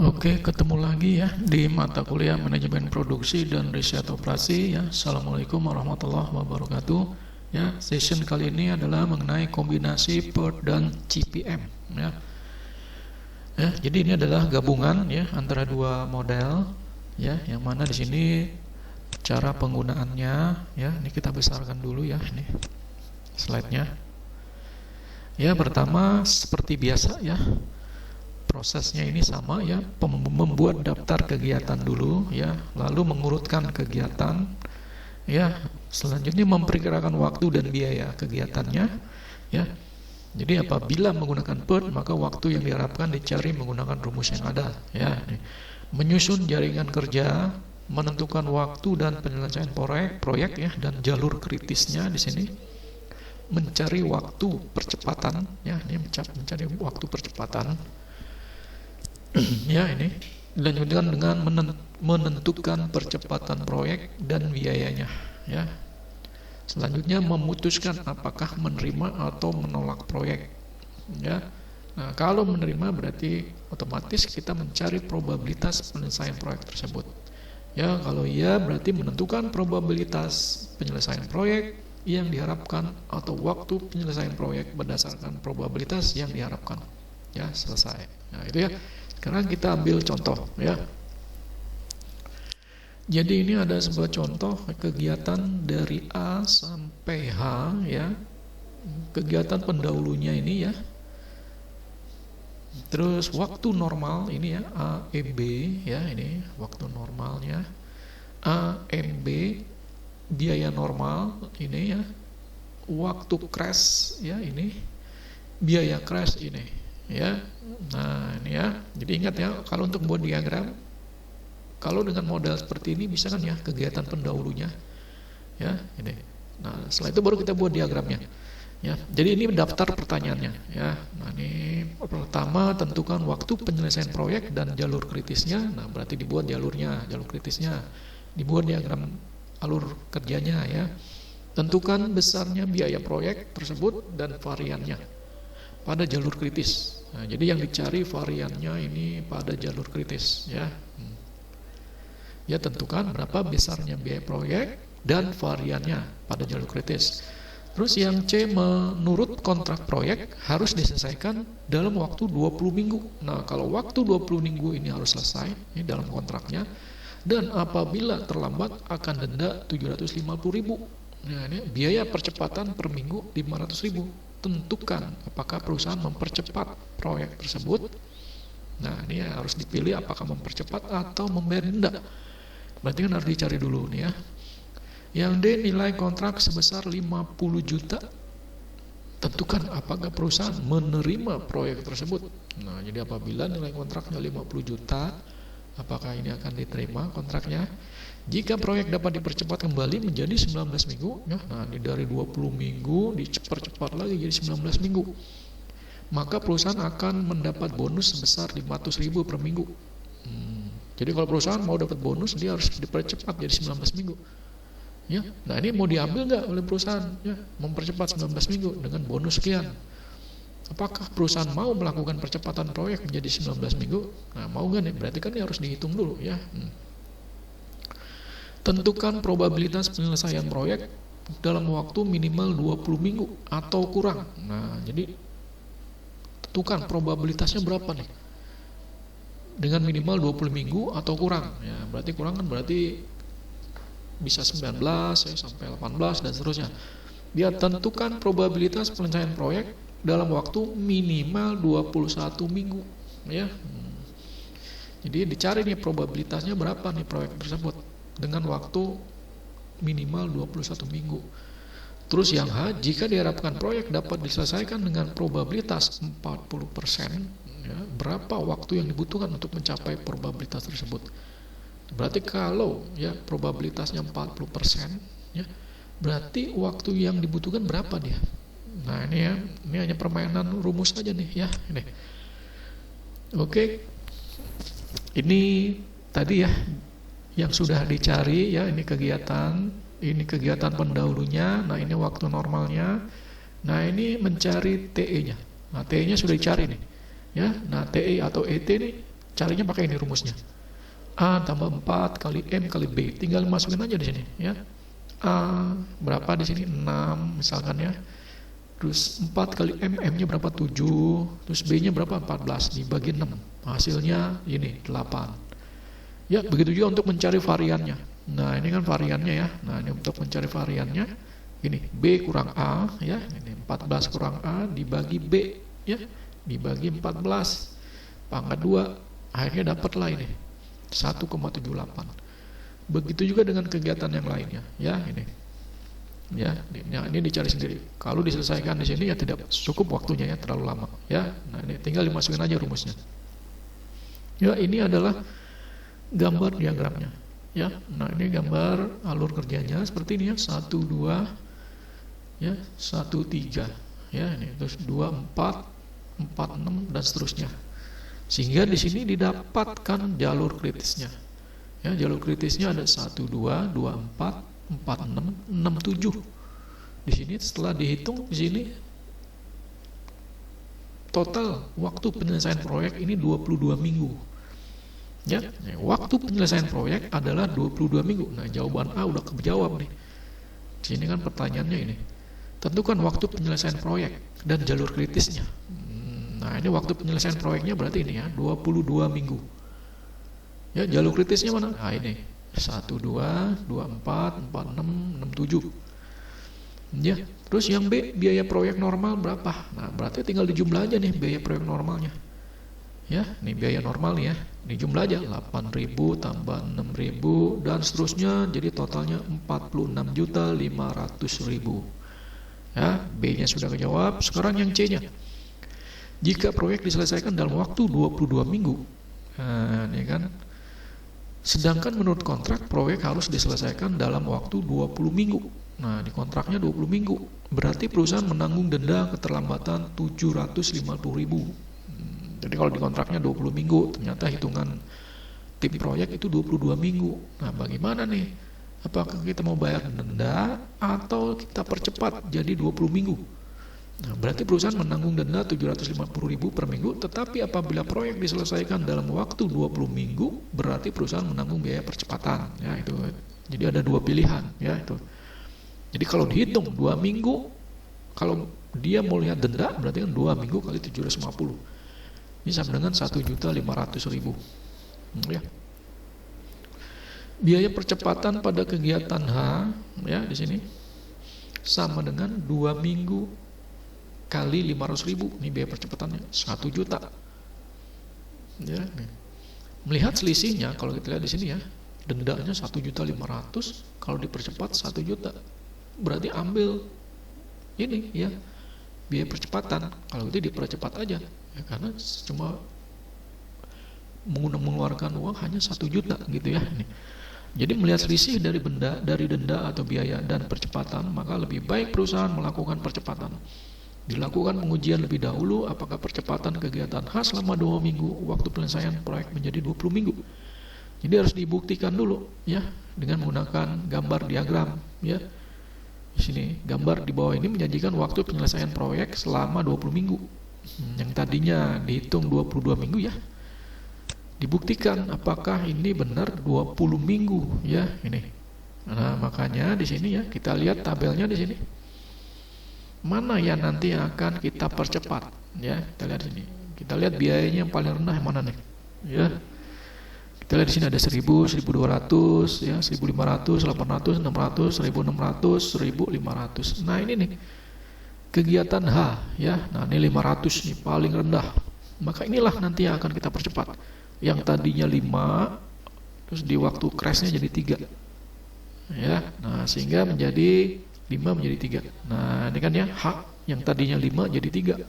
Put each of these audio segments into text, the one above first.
Oke, ketemu lagi ya di mata kuliah Manajemen Produksi dan Riset Operasi ya. Assalamualaikum warahmatullahi wabarakatuh. Ya, session kali ini adalah mengenai kombinasi PERT dan CPM ya. Ya, jadi ini adalah gabungan ya antara dua model ya, yang mana di sini cara penggunaannya ya. Ini kita besarkan dulu ya ini slide-nya. Ya, pertama seperti biasa ya. Prosesnya ini sama ya, membuat daftar kegiatan dulu ya, lalu mengurutkan kegiatan ya, selanjutnya memperkirakan waktu dan biaya kegiatannya ya. Jadi apabila menggunakan PERT, maka waktu yang diharapkan dicari menggunakan rumus yang ada ya. Menyusun jaringan kerja, menentukan waktu dan penyelesaian proyek ya, dan jalur kritisnya di sini. Mencari waktu percepatan ya, ini mencari waktu percepatan ya, ini dilanjutkan dengan menentukan percepatan proyek dan biayanya ya. Selanjutnya memutuskan apakah menerima atau menolak proyek ya. Nah, kalau menerima berarti otomatis kita mencari probabilitas penyelesaian proyek tersebut ya. Kalau iya berarti menentukan probabilitas penyelesaian proyek yang diharapkan atau waktu penyelesaian proyek berdasarkan probabilitas yang diharapkan ya. Selesai. Nah, itu ya. Sekarang kita ambil contoh ya. Jadi ini ada sebuah contoh kegiatan dari A sampai H ya. Kegiatan pendahulunya ini ya. Terus waktu normal ini ya, A, M, B ya, ini waktu normalnya. A, M, B biaya normal ini ya. Waktu crash ya ini. Biaya crash ini ya. Nah ini ya, jadi ingat ya, kalau untuk buat diagram, kalau dengan model seperti ini bisa kan ya, kegiatan pendahulunya ya ini. Nah setelah itu baru kita buat diagramnya ya. Jadi ini daftar pertanyaannya ya. Nah ini pertama, tentukan waktu penyelesaian proyek dan jalur kritisnya. Nah berarti dibuat jalurnya, jalur kritisnya, dibuat diagram alur kerjanya ya. Tentukan besarnya biaya proyek tersebut dan variannya pada jalur kritis. Nah, jadi yang dicari variannya ini pada jalur kritis ya. Ya, tentukan berapa besarnya biaya proyek dan variannya pada jalur kritis. Terus yang C, menurut kontrak proyek harus diselesaikan dalam waktu 20 minggu. Nah, kalau waktu 20 minggu ini harus selesai ini dalam kontraknya, dan apabila terlambat akan denda 750.000. Nah, ini biaya percepatan per minggu 500.000. Tentukan apakah perusahaan mempercepat proyek tersebut. Nah ini harus dipilih apakah mempercepat atau membayar denda. Berarti kan harus dicari dulu nih ya. Yang D, nilai kontrak sebesar 50 juta. Tentukan apakah perusahaan menerima proyek tersebut. Nah jadi apabila nilai kontraknya 50 juta, apakah ini akan diterima kontraknya? Jika proyek dapat dipercepat kembali menjadi 19 minggu ya, nah ini dari 20 minggu dipercepat lagi jadi 19 minggu, maka perusahaan akan mendapat bonus sebesar 500.000 per minggu. Jadi kalau perusahaan mau dapat bonus, dia harus dipercepat jadi 19 minggu ya. Nah ini mau diambil nggak oleh perusahaan ya, mempercepat 19 minggu dengan bonus sekian. Apakah perusahaan mau melakukan percepatan proyek menjadi 19 minggu? Nah mau nggak nih? Berarti kan ini harus dihitung dulu ya. Tentukan probabilitas penyelesaian proyek dalam waktu minimal 20 minggu atau kurang. Nah, jadi tentukan probabilitasnya berapa nih? Dengan minimal 20 minggu atau kurang. Ya, berarti kurang kan berarti bisa 19 ya, sampai 18 dan seterusnya. Dia tentukan probabilitas penyelesaian proyek dalam waktu minimal 21 minggu ya. Jadi dicari nih probabilitasnya berapa nih proyek tersebut dengan waktu minimal 21 minggu. Terus yang H, jika diharapkan proyek dapat diselesaikan dengan probabilitas 40%, ya, berapa waktu yang dibutuhkan untuk mencapai probabilitas tersebut? Berarti kalau ya probabilitasnya 40%, ya, berarti waktu yang dibutuhkan berapa dia? Nah ini ya, ini hanya permainan rumus saja nih ya. Ini. Oke, ini tadi ya yang sudah dicari ya, ini kegiatan pendahulunya. Nah ini waktu normalnya. Nah ini mencari TE nya. Nah TE nya sudah dicari nih ya. Nah TE atau ET ini carinya pakai ini rumusnya. A tambah 4 kali M kali B. Tinggal masukin aja di sini ya. A berapa di sini? 6 misalkan ya. Terus 4 kali M, M-nya berapa? 7. Terus B-nya berapa? 14 dibagi 6. Hasilnya ini 8. Ya, begitu juga untuk mencari variannya. Nah, ini kan variannya ya. Nah, ini untuk mencari variannya. Ini B kurang A ya. Ini 14 kurang A dibagi B ya. Dibagi 14 pangkat 2. Akhirnya dapatlah ini 1,78. Begitu juga dengan kegiatan yang lainnya ya, ini. Ya, ini dicari sendiri. Kalau diselesaikan di sini ya tidak cukup waktunya ya, terlalu lama ya. Nah, ini tinggal dimasukin aja rumusnya. Ya, ini adalah gambar diagramnya ya. Nah, ini gambar alur kerjanya seperti ini ya, 1 2 ya, 1 3 ya, ini terus 2 4 4 6 dan seterusnya. Sehingga di sini didapatkan jalur kritisnya. Ya, jalur kritisnya ada 1 2 2 4 4 6 6 7. Di sini setelah dihitung di sini total waktu penyelesaian proyek ini 22 minggu. Ya, waktu penyelesaian proyek adalah 22 minggu. Nah, jawaban A udah kejawab nih. Di sini kan pertanyaannya ini. Tentukan waktu penyelesaian proyek dan jalur kritisnya. Nah, ini waktu penyelesaian proyeknya berarti ini ya, 22 minggu. Ya, jalur kritisnya mana? Nah, ini 1 2 2 4 4 6 6 7. Ya, terus yang B, biaya proyek normal berapa? Nah, berarti tinggal dijumlah aja nih biaya proyek normalnya. Ya, ini biaya normal nih ya. Dijumlah aja 8.000 tambah 6.000 dan seterusnya, jadi totalnya 46.500.000. Ya, B-nya sudah kejawab. Sekarang yang C-nya. Jika proyek diselesaikan dalam waktu 22 minggu. Nah, ini kan. Sedangkan menurut kontrak proyek harus diselesaikan dalam waktu 20 minggu. Nah, di kontraknya 20 minggu. Berarti perusahaan menanggung denda keterlambatan 750.000. Jadi kalau di kontraknya 20 minggu, ternyata hitungan tim proyek itu 22 minggu. Nah, bagaimana nih? Apakah kita mau bayar denda atau kita percepat jadi 20 minggu? Nah, berarti perusahaan menanggung denda 750.000 per minggu, tetapi apabila proyek diselesaikan dalam waktu 20 minggu, berarti perusahaan menanggung biaya percepatan. Ya, itu. Jadi ada dua pilihan, ya itu. Jadi kalau dihitung 2 minggu, kalau dia mau lihat denda, berarti kan 2 minggu kali 750. Ini sama dengan 1.500.000. Ya. Biaya percepatan pada kegiatan H, ya di sini sama dengan 2 minggu kali 500.000. Ini biaya percepatannya 1 juta. Ya, nih. Melihat selisihnya, kalau kita lihat di sini ya, dendanya 1.500.000, kalau dipercepat 1 juta. Berarti ambil ini ya, biaya percepatan. Kalau itu dipercepat aja, ya, karena cuma mengeluarkan uang hanya 1 juta gitu ya. Nih. Jadi melihat selisih dari denda atau biaya dan percepatan, maka lebih baik perusahaan melakukan percepatan. Dilakukan pengujian lebih dahulu apakah percepatan kegiatan H selama 2 minggu, waktu penyelesaian proyek menjadi 20 minggu. Jadi harus dibuktikan dulu ya dengan menggunakan gambar diagram ya. Di sini gambar di bawah ini menjanjikan waktu penyelesaian proyek selama 20 minggu. Yang tadinya dihitung 22 minggu ya. Dibuktikan apakah ini benar 20 minggu ya ini. Nah, makanya di sini ya kita lihat tabelnya di sini. Mana yang nanti akan kita percepat ya, kita lihat sini. Kita lihat biayanya yang paling rendah yang mana nih? Ya. Kita lihat di sini ada 1.000, 1.200 ya, 1.500, 800, 600, 1.600, 1.500. Nah, ini nih. Kegiatan H ya. Nah, ini 500 nih paling rendah. Maka inilah nanti yang akan kita percepat. Yang tadinya 5 terus di waktu crashnya jadi 3. Ya. Nah, sehingga menjadi 5 menjadi 3. Nah, ini kan ya H yang tadinya 5 jadi 3.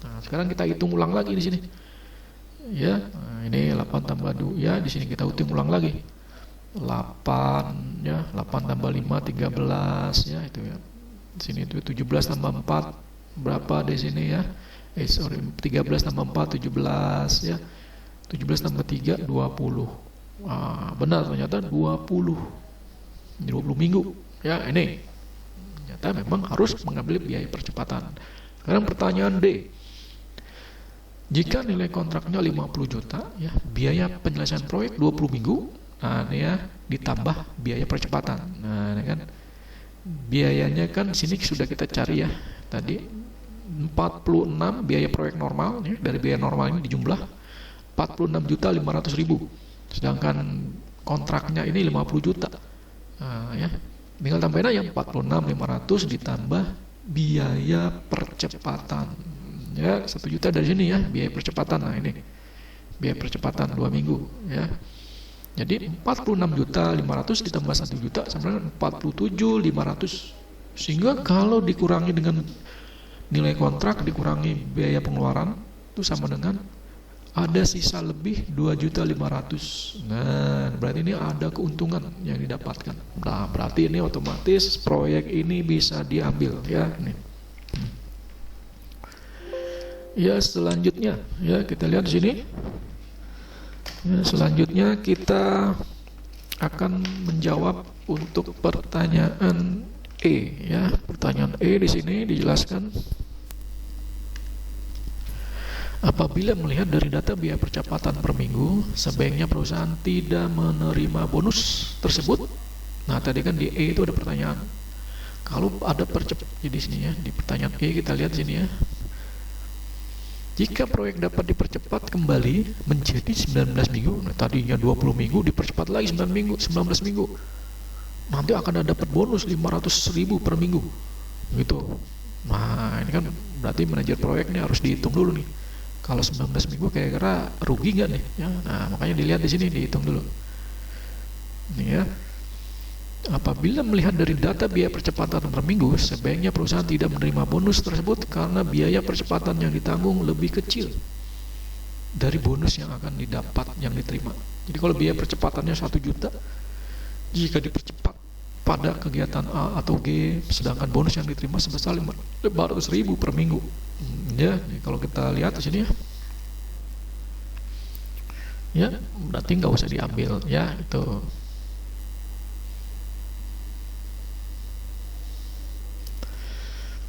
Nah, sekarang kita hitung ulang lagi di sini. Ya, nah, ini 8 tambah 2 ya, di sini kita hitung ulang lagi. 8 ya, 8 tambah 5 13 ya itu ya. Di sini itu 17 tambah 4 berapa di sini ya? 13 tambah 4 17 ya. 17 tambah 3 20. Nah, benar ternyata 20 minggu. Ya, ini ternyata memang harus mengambil biaya percepatan. Sekarang pertanyaan D. Jika nilai kontraknya 50 juta, ya, biaya penyelesaian proyek 20 minggu. Nah, ini ya, ditambah biaya percepatan. Nah, ini kan biayanya kan sini sudah kita cari ya. Tadi 46 biaya proyek normal, ya, dari biaya normal ini dijumlah 46.500.000. Sedangkan kontraknya ini 50 juta. Nah, ya, tinggal tambahin aja 46.500 ditambah biaya percepatan. Ya, 1 juta dari sini ya, biaya percepatan. Nah, ini biaya percepatan 2 minggu ya. Jadi 46.500 ditambah 1 juta sama dengan 47.500. Sehingga kalau dikurangi dengan nilai kontrak dikurangi biaya pengeluaran itu sama dengan ada sisa lebih 2.500.000. Nah, berarti ini ada keuntungan yang didapatkan. Nah, berarti ini otomatis proyek ini bisa diambil ya. Nih. Ya, selanjutnya ya kita lihat di sini. Ya, selanjutnya kita akan menjawab untuk pertanyaan E ya. Pertanyaan E di sini dijelaskan, apabila melihat dari data biaya percepatan per minggu, sebaiknya perusahaan tidak menerima bonus tersebut. Nah, tadi kan di E itu ada pertanyaan. Kalau ada di sini ya, di pertanyaan E kita lihat sini ya. Jika proyek dapat dipercepat kembali menjadi 19 minggu, nah tadinya 20 minggu dipercepat lagi 19 minggu. Nanti akan ada dapat bonus 500.000 per minggu. Gitu. Nah, ini kan berarti manajer proyeknya harus dihitung dulu nih. Kalau 19 minggu kira-kira rugi nggak nih? Ya, nah, makanya dilihat di sini, dihitung dulu. Nih ya. Apabila melihat dari data biaya percepatan per minggu, sebaiknya perusahaan tidak menerima bonus tersebut karena biaya percepatan yang ditanggung lebih kecil dari bonus yang akan didapat yang diterima. Jadi kalau biaya percepatannya 1 juta, jika dipercepat pada kegiatan A atau G, sedangkan bonus yang diterima sebesar 500.000 per minggu. Ya, kalau kita lihat di sini ya. Ya, berarti nggak usah diambil ya, itu.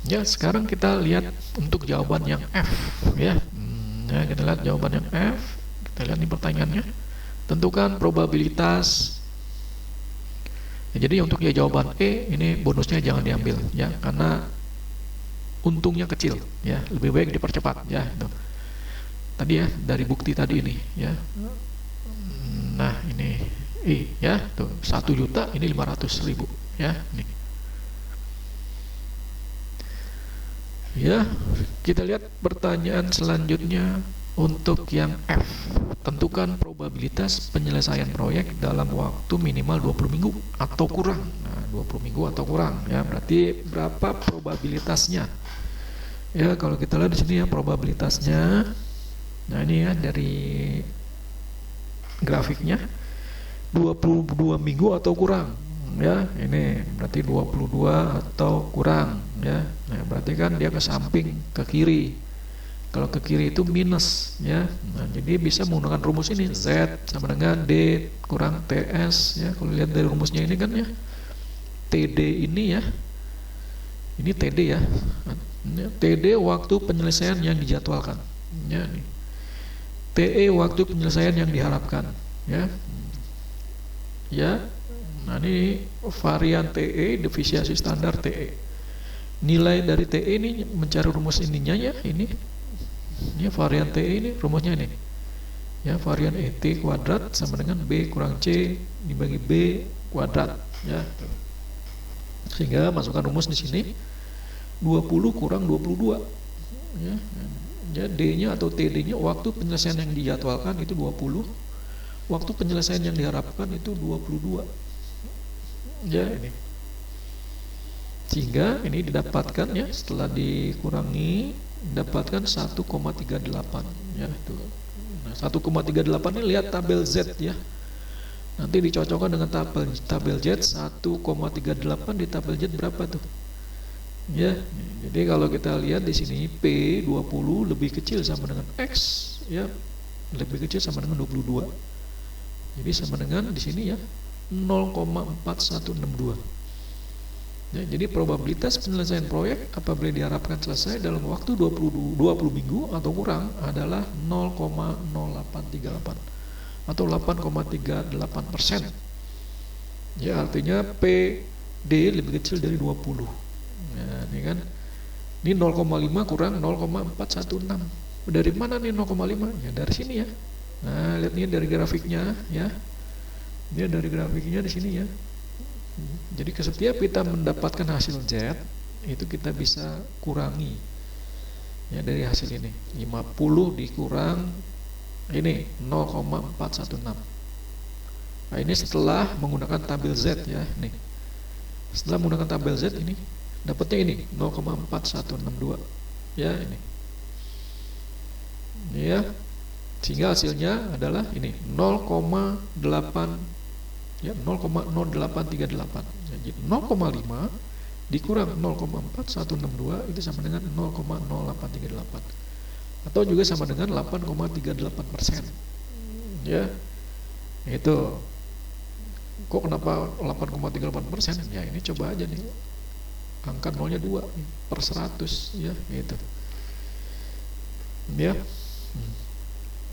Ya, sekarang kita lihat untuk jawaban yang F ya. Ya, kita lihat jawaban yang F. Kita lihat nih pertanyaannya. Tentukan probabilitas. Ya, jadi untuk ya jawaban E ini bonusnya jangan diambil ya, karena untungnya kecil ya, lebih baik dipercepat ya itu. Tadi ya dari bukti tadi ini ya. Nah, ini I ya, tuh 1 juta ini 500.000 ya, nih. Ya, kita lihat pertanyaan selanjutnya untuk yang F. Tentukan probabilitas penyelesaian proyek dalam waktu minimal 20 minggu atau kurang. Nah, 20 minggu atau kurang ya, berarti berapa probabilitasnya? Ya, kalau kita lihat di sini ya probabilitasnya. Nah, ini ya dari grafiknya 22 minggu atau kurang. Ya, ini berarti 22 atau kurang ya. Nah, berarti kan dia ke samping, ke kiri. Kalau ke kiri itu minus ya. Nah, jadi bisa menggunakan rumus ini, Z sama dengan D kurang TS ya. Kalau lihat dari rumusnya ini kan ya, TD ini ya. Ini TD ya. TD waktu penyelesaian yang dijadwalkan ya, nih. TE waktu penyelesaian yang diharapkan ya. Ya. Nah, ini varian TE, defisiensi standar TE. Nilai dari TE ini mencari rumus ininya ya, ini varian TE ini rumusnya ini. Ya, varian ET kuadrat sama dengan B kurang C dibagi B kuadrat ya. Sehingga masukkan rumus di sini 20 kurang 22 ya. Ya, D-nya atau TD-nya waktu penyelesaian yang dijadwalkan itu 20. Waktu penyelesaian yang diharapkan itu 22. Ya, ini. Sehingga ini didapatkan ya, setelah dikurangi dapatkan 1,38 ya itu. Nah, 1,38 ini lihat tabel Z ya. Nanti dicocokkan dengan tabel Z 1,38 di tabel Z berapa tuh? Ya. Jadi kalau kita lihat di sini P20 lebih kecil sama dengan X ya. Lebih kecil sama dengan 22. Jadi sama dengan di sini ya 0,4162 Ya, jadi probabilitas penyelesaian proyek apabila diharapkan selesai dalam waktu 20 minggu atau kurang adalah 0,0838 atau 8,38%. Ya, artinya PD lebih kecil dari 20. Ya, ini kan. Ini 0,5 kurang 0,416. Dari mana nih 0,5? Ya dari sini ya. Nah, lihat nih dari grafiknya ya. Ini dari grafiknya di sini ya. Jadi setiap kita mendapatkan hasil Z, itu kita bisa kurangi ya dari hasil ini. 50 dikurang ini 0,416. Nah, ini setelah menggunakan tabel Z ya, nih. Setelah menggunakan tabel Z ini dapatnya ini 0,4162 ya ini. Ya. Sehingga hasilnya adalah ini 0,08 ya 0,0838. Jadi 0,5 dikurang 0,4162 itu sama dengan 0,0838 atau juga sama dengan 8,38%. Ya. Itu. Kok kenapa 8,38%? Ya ini coba aja nih. Angka nolnya 2 per 100 ya gitu. Ya.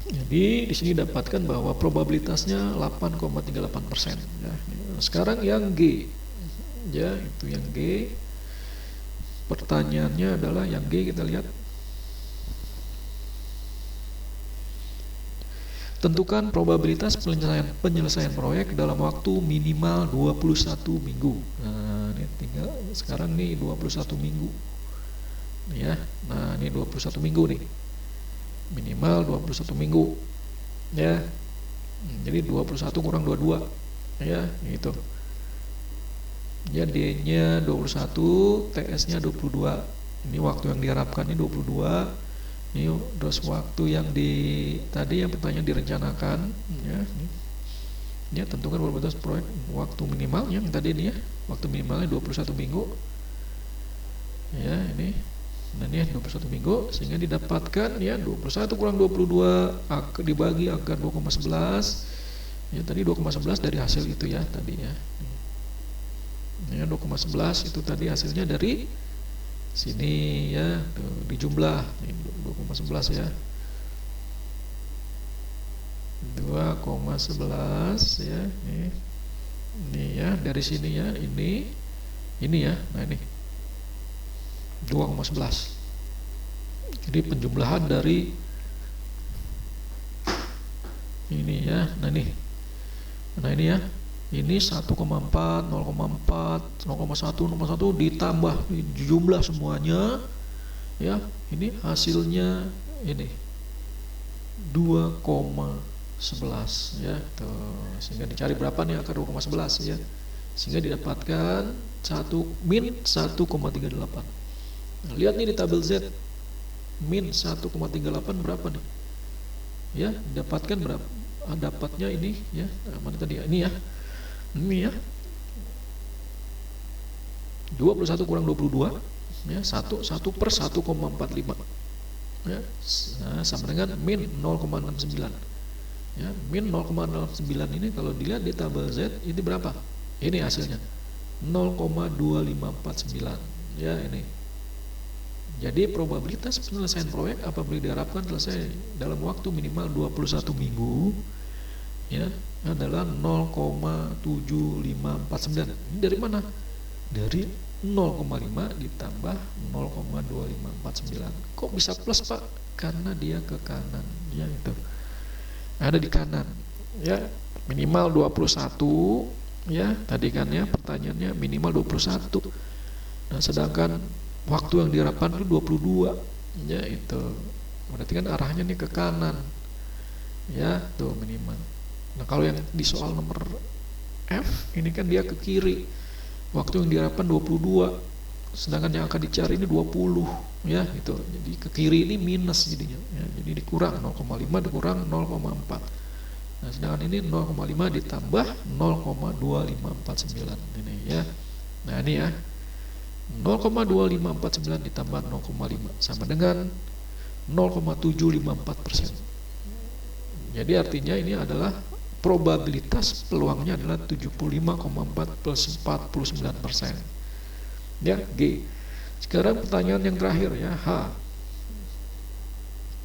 Jadi di sini dapatkan bahwa probabilitasnya 8,38%. Ya. Sekarang yang G, ya itu yang G. Pertanyaannya adalah yang G, kita lihat. Tentukan probabilitas penyelesaian proyek dalam waktu minimal 21 minggu. Nah, ini tinggal sekarang nih 21 minggu. Ya. Nah, ini 21 minggu nih. Minimal 21 minggu ya. Jadi 21 kurang 22 ya gitu. Ya D nya 21, TS nya 22. Ini waktu yang diharapkan ini 22. Ini terus waktu yang tadi yang pertanyaan direncanakan ya. Ya tentukan probabilitas proyek waktu minimalnya yang tadi ini ya. Waktu minimalnya 21 minggu. Ya ini. Dan ini 21 minggu sehingga didapatkan ya 21 kurang 22 dibagi angka 2,11 ya tadi 2,11 dari hasil itu ya tadinya ya 2,11 itu tadi hasilnya dari sini ya tuh, di jumlah 2,11 ya 2,11 ya ini ya dari sini ya ini ya nah ini 2,11. Jadi penjumlahan dari ini ya. Nah ini ya. Ini 1,4, 0,4, 0,1, 0,1 ditambah jumlah semuanya. Ya, ini hasilnya ini 2,11 ya. Tuh, sehingga dicari berapa nih angka 2,11 ya. Sehingga didapatkan min 1,38. Nah, lihat nih di tabel Z min 1,38 berapa nih? Ya, dapatkan berapa? Dapatnya ini ya. Nah, mana tadi ya? Ini ya. Ini ya. 21 kurang 22 ya, 1 per 1,45. Ya. Nah, sama dengan min 0,69. Ya, min 0,09 ini kalau dilihat di tabel Z ini berapa? Ini hasilnya. 0,2549. Ya, ini. Jadi probabilitas penyelesaian proyek apabila diharapkan selesai dalam waktu minimal 21 minggu ya adalah 0,7549. Ini dari mana? Dari 0,5 ditambah 0,2549. Kok bisa plus, Pak? Karena dia ke kanan. Ya itu. Ada di kanan. Ya, minimal 21 ya, tadi kan ya pertanyaannya minimal 21. Nah, sedangkan waktu yang diharapkan itu 22 ya itu berarti kan arahnya nih ke kanan ya tuh minimal. Nah kalau yang di soal nomor F ini kan dia ke kiri, waktu yang diharapkan 22 sedangkan yang akan dicari ini 20 ya itu. Jadi ke kiri ini minus jadinya ya, jadi dikurang 0,5 dikurang 0,4. Nah sedangkan ini 0,5 ditambah 0,2549 ini ya. Nah ini ya 0,2549 ditambah 0,5 sama dengan 0,754%. Jadi artinya ini adalah probabilitas peluangnya adalah 75,4 plus 49%. ya, G. Sekarang pertanyaan yang terakhir ya, H.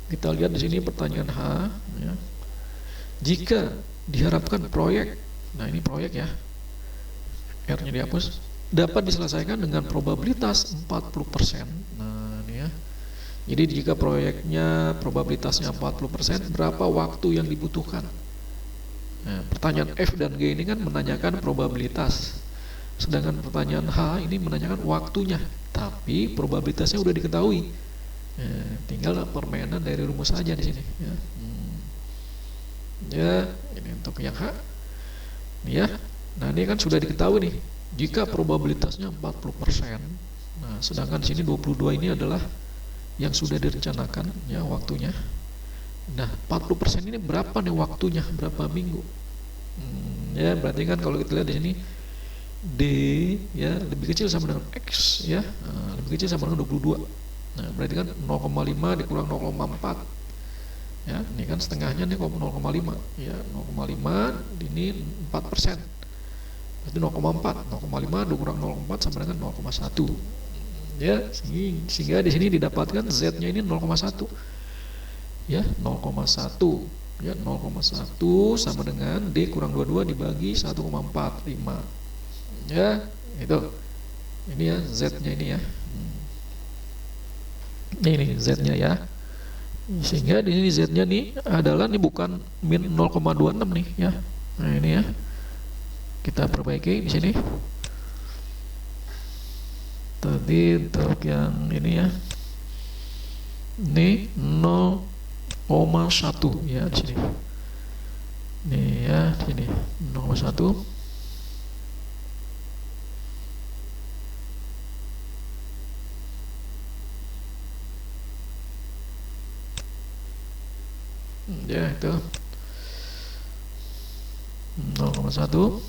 Kita lihat di sini pertanyaan H ya. Jika diharapkan proyek, nah ini proyek ya, R-nya dihapus, dapat diselesaikan dengan probabilitas 40%. Nah ini ya. Jadi jika proyeknya probabilitasnya 40%, berapa waktu yang dibutuhkan? Nah, pertanyaan F dan G ini kan menanyakan probabilitas. Sedangkan pertanyaan H ini menanyakan waktunya, tapi probabilitasnya udah diketahui. Tinggal permainan dari rumus saja di sini. Ya. Ya, ini untuk yang H. Ini ya. Nah ini kan sudah diketahui nih. Jika probabilitasnya 40%, nah sedangkan di sini 22 ini adalah yang sudah direncanakan ya waktunya. Nah 40% ini berapa nih waktunya? Berapa minggu? Ya berarti kan kalau kita lihat di sini D ya lebih kecil sama dengan X ya, lebih kecil sama dengan 22. Nah berarti kan 0,5 dikurang 0,4 ya, ini kan setengahnya nih 0,5 ya, 0,5 ini 4%, berarti 0,5 dikurang 0,4 sama dengan 0,1 ya, sehingga di sini didapatkan Z nya ini 0,1 ya, 0,1 ya, 0,1 sama dengan D kurang 22 dibagi 1,45 ya, itu ini ya Z nya ini ya, ini Z nya ya, sehingga di sini Z nya nih adalah nih bukan min 0,26 nih ya. Nah ini ya, kita perbaiki di sini tadi untuk yang ini ya, ini 0,1 ya di sini, nih ya di sini 0,1. Ya itu 0,1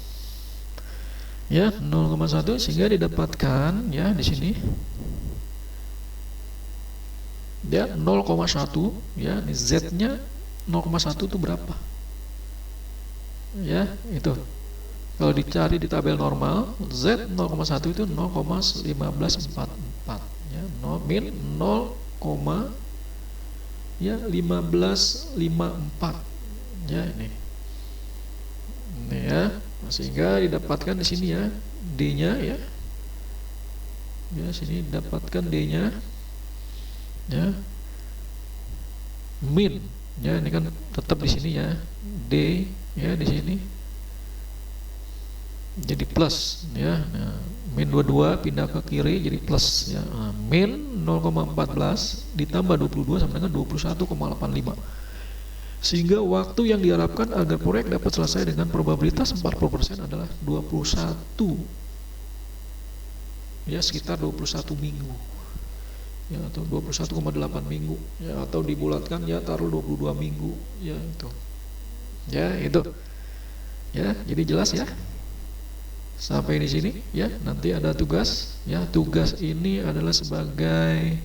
ya, 0,1 sehingga didapatkan ya di sini ya 0,1 ya, ini Z nya 0,1 itu berapa ya, itu kalau dicari di tabel normal Z 0,1 itu 0,1544 ya, min 0, ya 1554 ya, ini ya, sehingga didapatkan di sini ya D-nya ya, ya sini didapatkan D-nya ya, min ya, ini kan tetap di sini ya, D ya di sini jadi plus ya, nah, min 22 pindah ke kiri jadi plus ya, nah, min 0,14 ditambah 22 sama dengan 21,85, sehingga waktu yang diharapkan agar proyek dapat selesai dengan probabilitas 40% adalah 21 ya, sekitar 21 minggu ya, atau 21,8 minggu ya, atau dibulatkan ya taruh 22 minggu ya, itu ya, itu ya, jadi jelas ya sampai di sini ya. Nanti ada tugas ya, tugas ini adalah sebagai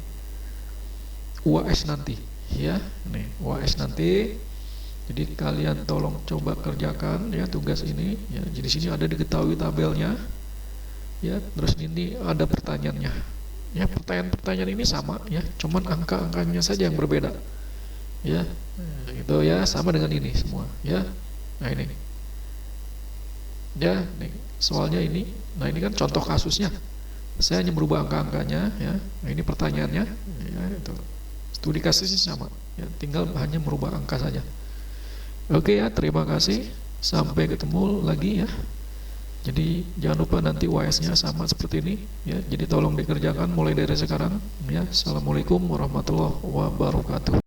UAS nanti ya, nih UAS nanti, jadi kalian tolong coba kerjakan ya tugas ini ya. Jadi sini ada diketahui tabelnya ya, terus ini ada pertanyaannya ya, pertanyaan ini sama ya, cuman angka-angkanya saja yang berbeda ya, itu ya, sama dengan ini semua ya. Nah ini ya, nih soalnya ini, nah ini kan contoh kasusnya, saya hanya merubah angka-angkanya ya. Nah ini pertanyaannya ya, itu studi kasusnya sama ya, tinggal hanya merubah angka saja. Oke ya, terima kasih, sampai ketemu lagi ya. Jadi jangan lupa nanti UAS-nya sama seperti ini ya, jadi tolong dikerjakan mulai dari sekarang ya. Assalamualaikum warahmatullahi wabarakatuh.